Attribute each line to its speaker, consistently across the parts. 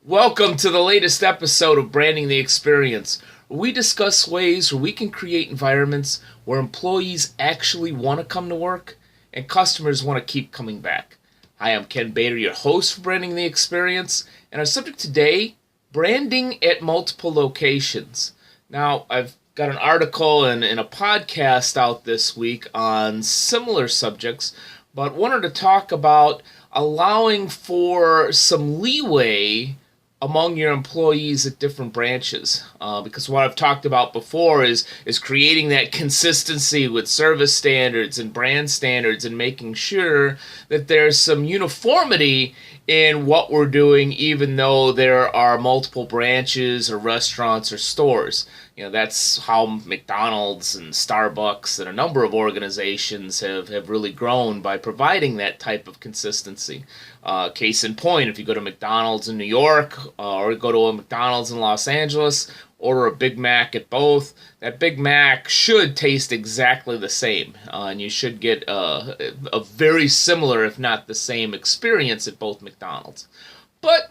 Speaker 1: Welcome to the latest episode of Branding the Experience, where we discuss ways where we can create environments where employees actually want to come to work and customers want to keep coming back. Hi, I'm Ken Bader, your host for Branding the Experience, and our subject today, branding at multiple locations. Now, I've got an article and a podcast out this week on similar subjects, but wanted to talk about allowing for some leeway among your employees at different branches, because what I've talked about before is creating that consistency with service standards and brand standards and making sure that there's some uniformity in what we're doing, even though there are multiple branches or restaurants or stores. You know, that's how McDonald's and Starbucks and a number of organizations have really grown, by providing that type of consistency. Case in point, if you go to McDonald's in New York or go to a McDonald's in Los Angeles, order a Big Mac at both, that Big Mac should taste exactly the same, and you should get a very similar, if not the same, experience at both McDonald's. But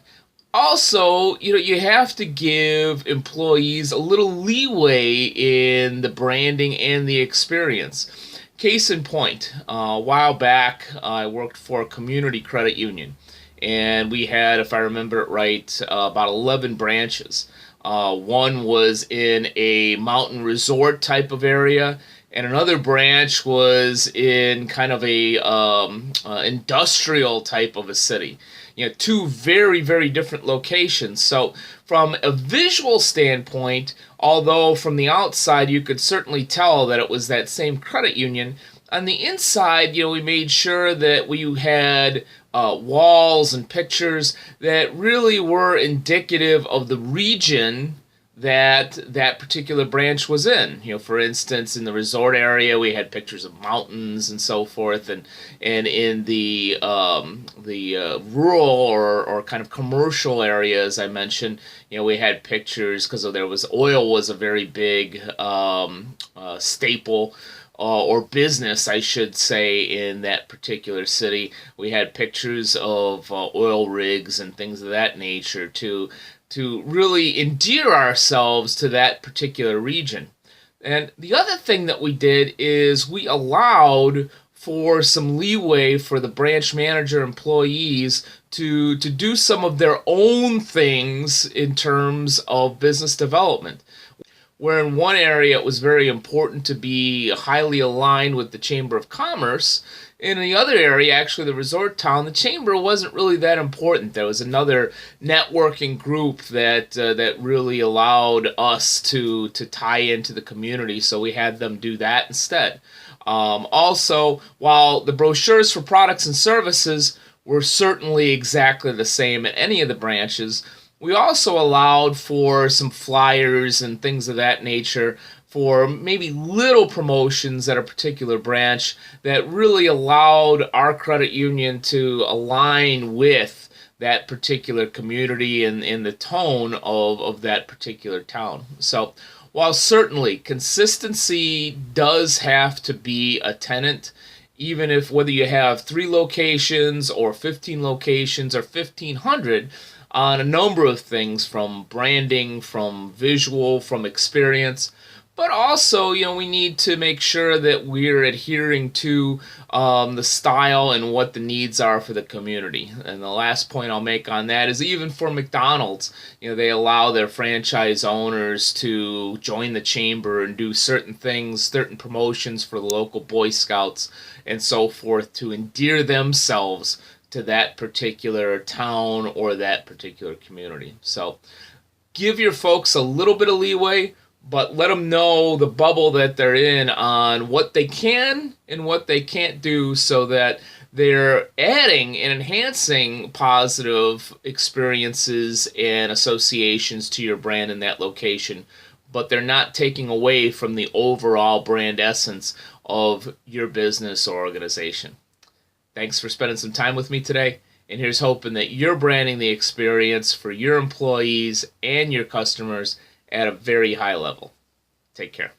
Speaker 1: also, you have to give employees a little leeway in the branding and the experience. Case in point, a while back, I worked for a community credit union, and we had, if I remember it right, about 11 branches. One was in a mountain resort type of area, and another branch was in kind of a industrial type of a city. Two very, very different locations. So from a visual standpoint, although from the outside you could certainly tell that it was that same credit union, on the inside, we made sure that we had walls and pictures that really were indicative of the region that particular branch was in. For instance, in the resort area, we had pictures of mountains and so forth, and in the rural or kind of commercial areas, I mentioned, we had pictures, because there was oil was a very big staple. Or business, I should say, in that particular city. We had pictures of oil rigs and things of that nature to really endear ourselves to that particular region. And the other thing that we did is we allowed for some leeway for the branch manager employees to do some of their own things in terms of business development. Where in one area it was very important to be highly aligned with the Chamber of Commerce, in the other area, actually the resort town, the Chamber wasn't really that important. There was another networking group that really allowed us to tie into the community, so we had them do that instead. Also, while the brochures for products and services were certainly exactly the same at any of the branches, we also allowed for some flyers and things of that nature for maybe little promotions at a particular branch that really allowed our credit union to align with that particular community and the tone of that particular town. So while certainly consistency does have to be a tenet, even if whether you have 3 locations or 15 locations or 1,500, on a number of things, from branding, from visual, from experience, but also, we need to make sure that we're adhering to the style and what the needs are for the community. And the last point I'll make on that is, even for McDonald's, they allow their franchise owners to join the chamber and do certain things, certain promotions for the local Boy Scouts and so forth, to endear themselves to that particular town or that particular community. So give your folks a little bit of leeway, but let them know the bubble that they're in on what they can and what they can't do, so that they're adding and enhancing positive experiences and associations to your brand in that location, but they're not taking away from the overall brand essence of your business or organization. Thanks for spending some time with me today, and here's hoping that you're branding the experience for your employees and your customers at a very high level. Take care.